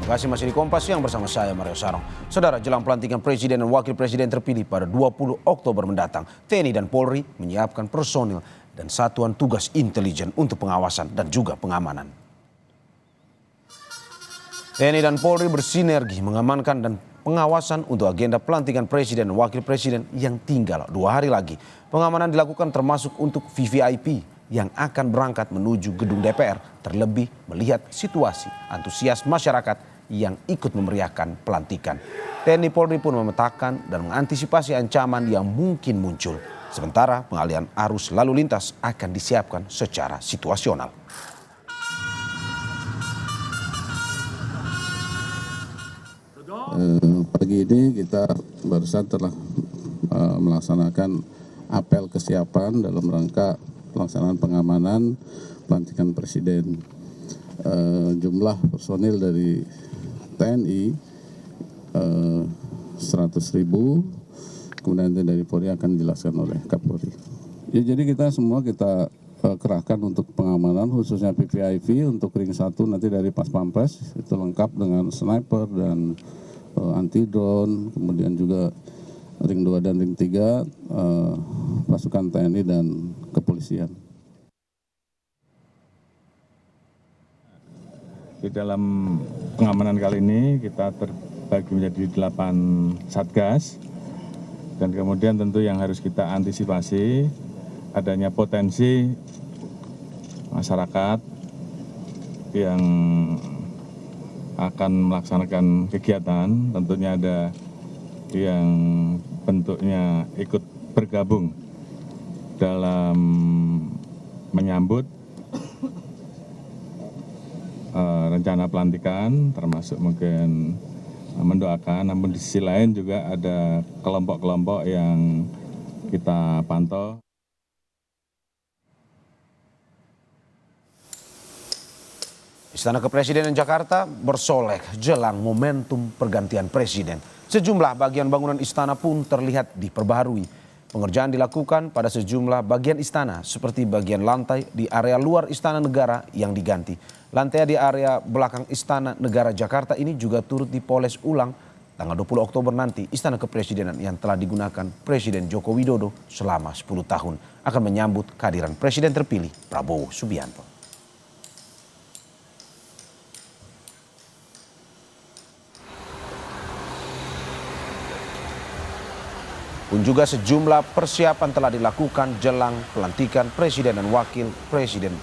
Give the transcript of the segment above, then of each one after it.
Terima kasih masih di Kompas Siang bersama saya Mario Sarong. Saudara, jelang pelantikan Presiden dan Wakil Presiden terpilih pada 20 Oktober mendatang, TNI dan Polri menyiapkan personil dan satuan tugas intelijen untuk pengawasan dan juga pengamanan. TNI dan Polri bersinergi mengamankan dan pengawasan untuk agenda pelantikan Presiden dan Wakil Presiden yang tinggal 2 hari lagi. Pengamanan dilakukan termasuk untuk VVIP yang akan berangkat menuju gedung DPR, terlebih melihat situasi antusias masyarakat yang ikut memeriahkan pelantikan. TNI Polri pun memetakan dan mengantisipasi ancaman yang mungkin muncul. Sementara pengalihan arus lalu lintas akan disiapkan secara situasional. Pagi ini kita barusan telah melaksanakan apel kesiapan dalam rangka pelaksanaan pengamanan pelantikan Presiden. Jumlah personil dari TNI 100.000, kemudian dari Polri akan dijelaskan oleh Kapolri. Ya, jadi kita kerahkan untuk pengamanan khususnya VVIP untuk ring 1 nanti dari Pas Pampres itu lengkap dengan sniper dan anti drone, kemudian juga ring 2 dan ring 3 pasukan TNI dan kepolisian. Di dalam pengamanan kali ini kita terbagi menjadi 8 satgas dan kemudian tentu yang harus kita antisipasi adanya potensi masyarakat yang akan melaksanakan kegiatan, tentunya ada yang bentuknya ikut bergabung dalam menyambut rencana pelantikan, termasuk mungkin mendoakan, namun di sisi lain juga ada kelompok-kelompok yang kita pantau. Istana Kepresidenan Jakarta bersolek jelang momentum pergantian presiden. Sejumlah bagian bangunan istana pun terlihat diperbaharui. Pengerjaan dilakukan pada sejumlah bagian istana seperti bagian lantai di area luar Istana Negara yang diganti. Lantai di area belakang Istana Negara Jakarta ini juga turut dipoles ulang tanggal 20 Oktober nanti. Istana Kepresidenan yang telah digunakan Presiden Joko Widodo selama 10 tahun akan menyambut kehadiran Presiden terpilih Prabowo Subianto. Pun juga sejumlah persiapan telah dilakukan jelang pelantikan Presiden dan Wakil Presiden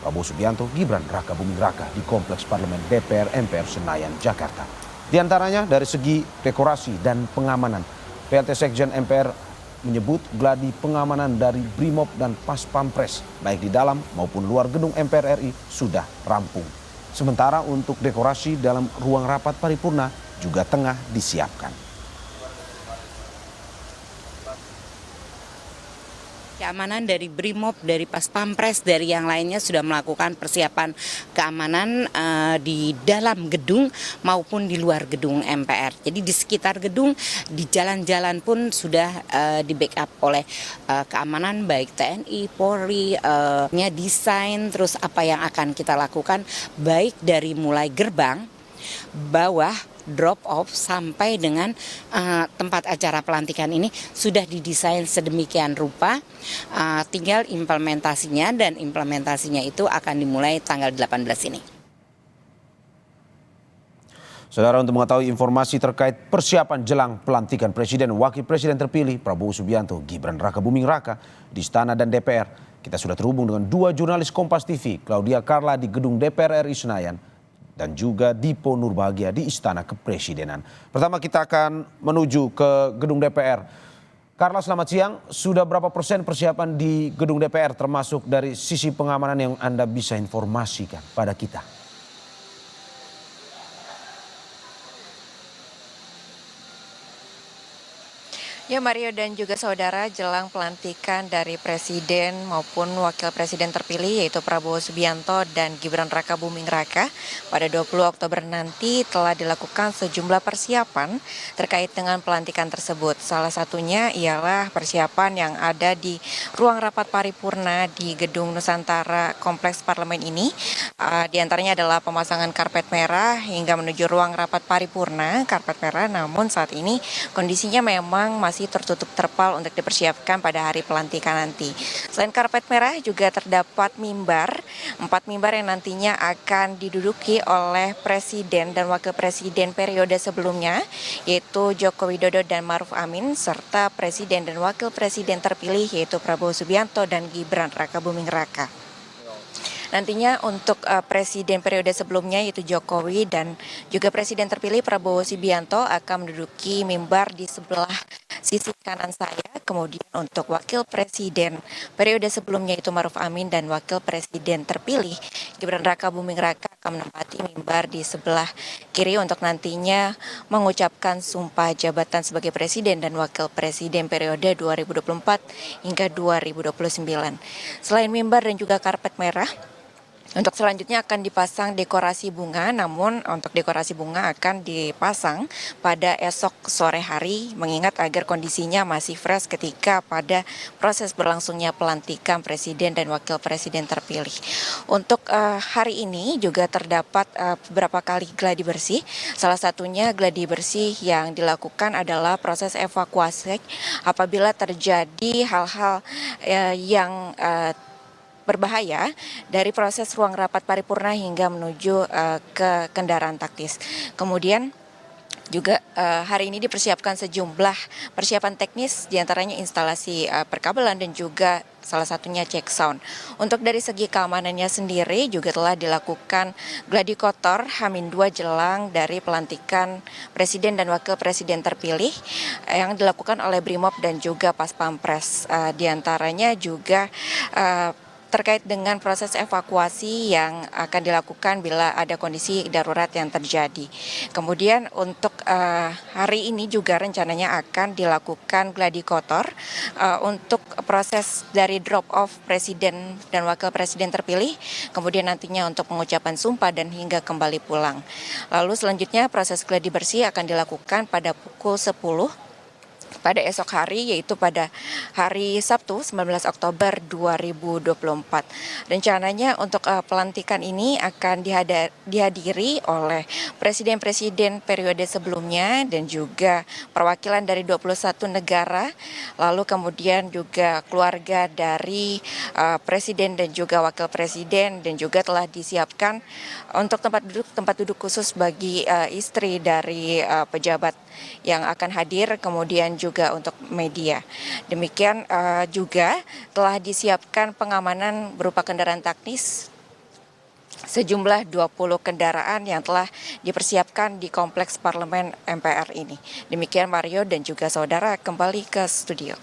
Prabowo Subianto Gibran Raka Buming Raka di Kompleks Parlemen DPR MPR Senayan, Jakarta. Di antaranya dari segi dekorasi dan pengamanan. PLT Sekjen MPR menyebut gladi pengamanan dari Brimob dan Pas Pampres baik di dalam maupun luar gedung MPR RI sudah rampung. Sementara untuk dekorasi dalam ruang rapat paripurna juga tengah disiapkan. Keamanan dari Brimob, dari Pas Pampres, dari yang lainnya sudah melakukan persiapan keamanan di dalam gedung maupun di luar gedung MPR. Jadi di sekitar gedung, di jalan-jalan pun sudah di backup oleh keamanan baik TNI, Polri, desain, terus apa yang akan kita lakukan baik dari mulai gerbang, bawah, drop off sampai dengan tempat acara pelantikan ini sudah didesain sedemikian rupa, tinggal implementasinya dan implementasinya itu akan dimulai tanggal 18 ini. Saudara, untuk mengetahui informasi terkait persiapan jelang pelantikan Presiden dan Wakil Presiden terpilih Prabowo Subianto Gibran Raka Buming Raka di Istana dan DPR, kita sudah terhubung dengan 2 jurnalis Kompas TV, Claudia Carla di gedung DPR RI Senayan dan juga Dipo Nurbahagia di Istana Kepresidenan. Pertama kita akan menuju ke gedung DPR. Carla, selamat siang. Sudah berapa persen persiapan di gedung DPR termasuk dari sisi pengamanan yang Anda bisa informasikan pada kita? Ya Mario dan juga saudara, jelang pelantikan dari Presiden maupun Wakil Presiden terpilih yaitu Prabowo Subianto dan Gibran Raka Buming Raka pada 20 Oktober nanti telah dilakukan sejumlah persiapan terkait dengan pelantikan tersebut. Salah satunya ialah persiapan yang ada di ruang rapat paripurna di Gedung Nusantara Kompleks Parlemen ini. Di antaranya adalah pemasangan karpet merah hingga menuju ruang rapat paripurna karpet merah, namun saat ini kondisinya memang masih tertutup terpal untuk dipersiapkan pada hari pelantikan nanti. Selain karpet merah juga terdapat mimbar, 4 mimbar yang nantinya akan diduduki oleh Presiden dan Wakil Presiden periode sebelumnya, yaitu Joko Widodo dan Maruf Amin, serta Presiden dan Wakil Presiden terpilih yaitu Prabowo Subianto dan Gibran Raka Buming Raka. Nantinya untuk presiden periode sebelumnya yaitu Jokowi dan juga presiden terpilih Prabowo Subianto akan menduduki mimbar di sebelah sisi kanan saya. Kemudian untuk wakil presiden periode sebelumnya yaitu Maruf Amin dan wakil presiden terpilih Gibran Raka Buming Raka akan menempati mimbar di sebelah kiri untuk nantinya mengucapkan sumpah jabatan sebagai presiden dan wakil presiden periode 2024 hingga 2029. Selain mimbar dan juga karpet merah, untuk selanjutnya akan dipasang dekorasi bunga, namun untuk dekorasi bunga akan dipasang pada esok sore hari, mengingat agar kondisinya masih fresh ketika pada proses berlangsungnya pelantikan presiden dan wakil presiden terpilih. Untuk hari ini juga terdapat beberapa kali gladi bersih, salah satunya gladi bersih yang dilakukan adalah proses evakuasi apabila terjadi hal-hal yang berbahaya dari proses ruang rapat paripurna hingga menuju ke kendaraan taktis. Kemudian juga hari ini dipersiapkan sejumlah persiapan teknis, diantaranya instalasi perkabelan dan juga salah satunya cek sound. Untuk dari segi keamanannya sendiri juga telah dilakukan gladi kotor H-2 jelang dari pelantikan Presiden dan Wakil Presiden terpilih yang dilakukan oleh Brimob dan juga Pas Pampres. Diantaranya juga terkait dengan proses evakuasi yang akan dilakukan bila ada kondisi darurat yang terjadi. Kemudian untuk hari ini juga rencananya akan dilakukan gladi kotor untuk proses dari drop off Presiden dan Wakil Presiden terpilih, kemudian nantinya untuk pengucapan sumpah dan hingga kembali pulang. Lalu selanjutnya proses gladi bersih akan dilakukan pada pukul 10 pada esok hari, yaitu pada hari Sabtu 19 Oktober 2024. Rencananya untuk pelantikan ini akan dihadiri oleh presiden-presiden periode sebelumnya dan juga perwakilan dari 21 negara, lalu kemudian juga keluarga dari presiden dan juga wakil presiden, dan juga telah disiapkan untuk tempat duduk khusus bagi istri dari pejabat yang akan hadir, kemudian juga untuk media. Demikian juga telah disiapkan pengamanan berupa kendaraan taktis sejumlah 20 kendaraan yang telah dipersiapkan di kompleks parlemen MPR ini. Demikian Mario dan juga saudara, kembali ke studio.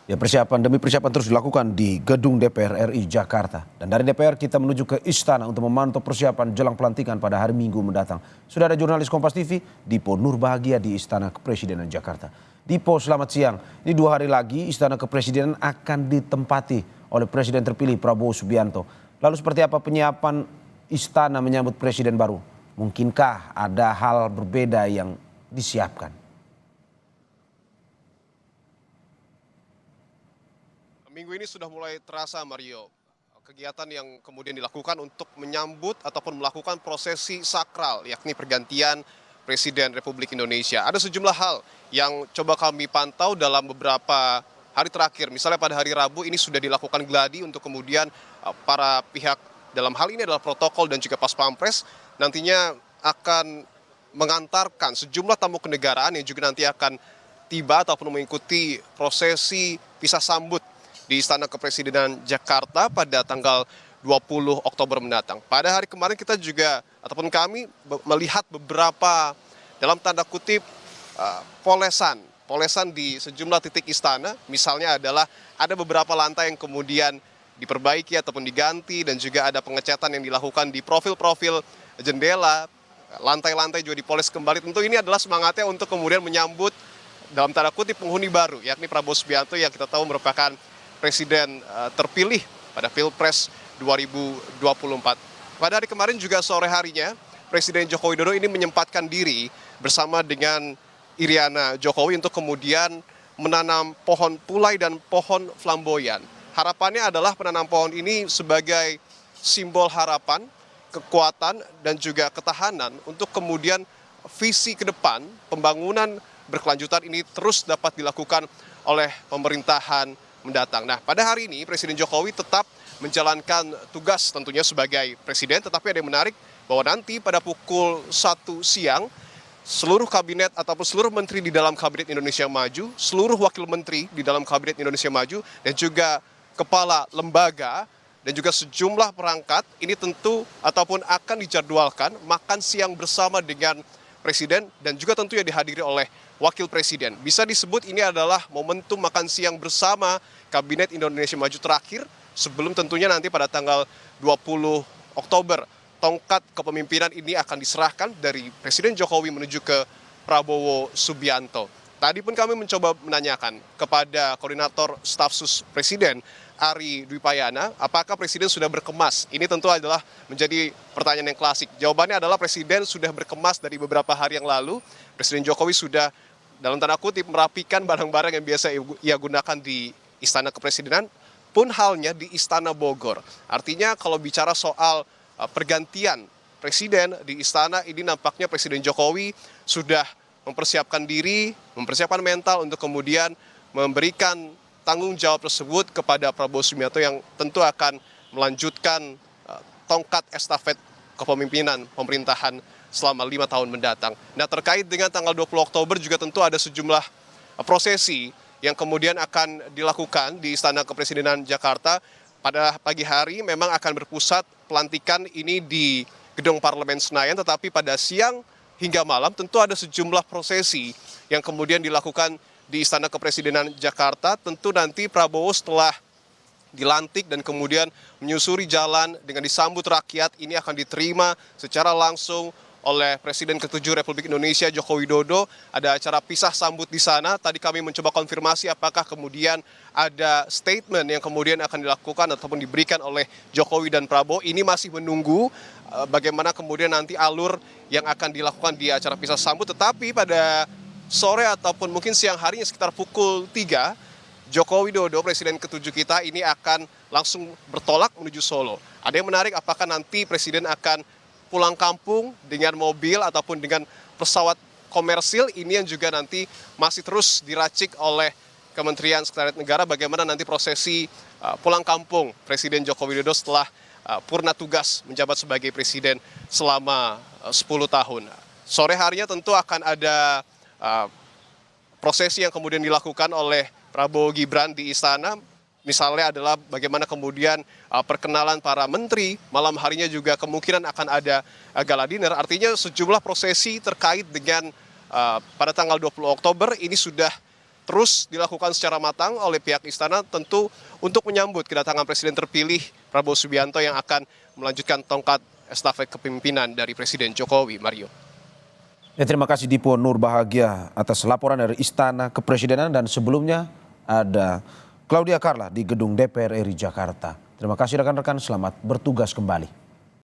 Ya, persiapan demi persiapan terus dilakukan di Gedung DPR RI Jakarta. Dan dari DPR kita menuju ke Istana untuk memantau persiapan jelang pelantikan pada hari Minggu mendatang. Sudah ada jurnalis Kompas TV, Dipo Nurbahagia di Istana Kepresidenan Jakarta. Dipo, selamat siang. Ini 2 hari lagi Istana Kepresidenan akan ditempati oleh Presiden terpilih Prabowo Subianto. Lalu seperti apa penyiapan Istana menyambut Presiden baru? Mungkinkah ada hal berbeda yang disiapkan? Minggu ini sudah mulai terasa, Mario, kegiatan yang kemudian dilakukan untuk menyambut ataupun melakukan prosesi sakral, yakni pergantian Presiden Republik Indonesia. Ada sejumlah hal yang coba kami pantau dalam beberapa hari terakhir. Misalnya pada hari Rabu ini sudah dilakukan gladi untuk kemudian para pihak, dalam hal ini adalah protokol dan juga Pas Pampres, nantinya akan mengantarkan sejumlah tamu kenegaraan yang juga nanti akan tiba ataupun mengikuti prosesi pisah sambut di Istana Kepresidenan Jakarta pada tanggal 20 Oktober mendatang. Pada hari kemarin kita juga, ataupun kami melihat beberapa dalam tanda kutip polesan di sejumlah titik istana. Misalnya adalah ada beberapa lantai yang kemudian diperbaiki ataupun diganti, dan juga ada pengecatan yang dilakukan di profil-profil jendela, lantai-lantai juga dipoles kembali. Tentu ini adalah semangatnya untuk kemudian menyambut dalam tanda kutip penghuni baru, yakni Prabowo Subianto yang kita tahu merupakan presiden terpilih pada Pilpres 2024. Pada hari kemarin juga sore harinya, Presiden Joko Widodo ini menyempatkan diri bersama dengan Iriana Jokowi untuk kemudian menanam pohon pulai dan pohon flamboyan. Harapannya adalah penanam pohon ini sebagai simbol harapan, kekuatan, dan juga ketahanan untuk kemudian visi ke depan pembangunan berkelanjutan ini terus dapat dilakukan oleh pemerintahan mendatang. Nah, pada hari ini Presiden Jokowi tetap menjalankan tugas tentunya sebagai presiden, tetapi ada yang menarik bahwa nanti pada pukul 1 siang seluruh kabinet ataupun seluruh menteri di dalam Kabinet Indonesia Maju, seluruh wakil menteri di dalam Kabinet Indonesia Maju, dan juga kepala lembaga dan juga sejumlah perangkat ini tentu ataupun akan dijadwalkan makan siang bersama dengan presiden dan juga tentunya dihadiri oleh wakil presiden. Bisa disebut ini adalah momentum makan siang bersama Kabinet Indonesia Maju terakhir sebelum tentunya nanti pada tanggal 20 Oktober tongkat kepemimpinan ini akan diserahkan dari Presiden Jokowi menuju ke Prabowo Subianto. Tadi pun kami mencoba menanyakan kepada Koordinator Staf Sus Presiden Ari Dwi Payana, apakah Presiden sudah berkemas? Ini tentu adalah menjadi pertanyaan yang klasik. Jawabannya adalah Presiden sudah berkemas dari beberapa hari yang lalu. Presiden Jokowi sudah dalam tanda kutip merapikan barang-barang yang biasa ia gunakan di Istana Kepresidenan, pun halnya di Istana Bogor. Artinya kalau bicara soal pergantian presiden di istana ini nampaknya Presiden Jokowi sudah mempersiapkan diri, mempersiapkan mental untuk kemudian memberikan tanggung jawab tersebut kepada Prabowo Subianto yang tentu akan melanjutkan tongkat estafet kepemimpinan pemerintahan selama 5 tahun mendatang. Nah, terkait dengan tanggal 20 Oktober juga tentu ada sejumlah prosesi yang kemudian akan dilakukan di Istana Kepresidenan Jakarta. Pada pagi hari memang akan berpusat pelantikan ini di Gedung Parlemen Senayan, tetapi pada siang hingga malam tentu ada sejumlah prosesi yang kemudian dilakukan di Istana Kepresidenan Jakarta. Tentu nanti Prabowo setelah dilantik dan kemudian menyusuri jalan dengan disambut rakyat, ini akan diterima secara langsung oleh Presiden ke-7 Republik Indonesia Joko Widodo. Ada acara pisah sambut di sana. Tadi kami mencoba konfirmasi apakah kemudian ada statement yang kemudian akan dilakukan ataupun diberikan oleh Jokowi dan Prabowo. Ini masih menunggu bagaimana kemudian nanti alur yang akan dilakukan di acara pisah sambut. Tetapi pada sore ataupun mungkin siang harinya sekitar pukul 3, Joko Widodo, Presiden ke-7 kita ini akan langsung bertolak menuju Solo. Ada yang menarik, apakah nanti Presiden akan pulang kampung dengan mobil ataupun dengan pesawat komersil, ini yang juga nanti masih terus diracik oleh Kementerian Sekretariat Negara bagaimana nanti prosesi pulang kampung Presiden Joko Widodo setelah purna tugas menjabat sebagai presiden selama 10 tahun. Sore harinya tentu akan ada prosesi yang kemudian dilakukan oleh Prabowo Gibran di istana. Misalnya adalah bagaimana kemudian perkenalan para menteri, malam harinya juga kemungkinan akan ada gala dinner. Artinya sejumlah prosesi terkait dengan pada tanggal 20 Oktober ini sudah terus dilakukan secara matang oleh pihak istana tentu untuk menyambut kedatangan Presiden terpilih Prabowo Subianto yang akan melanjutkan tongkat estafet kepemimpinan dari Presiden Jokowi. Mario. Ya, terima kasih Dipo Nurbahagia atas laporan dari Istana Kepresidenan, dan sebelumnya ada Claudia Carla di Gedung DPR RI Jakarta. Terima kasih rekan-rekan, selamat bertugas kembali.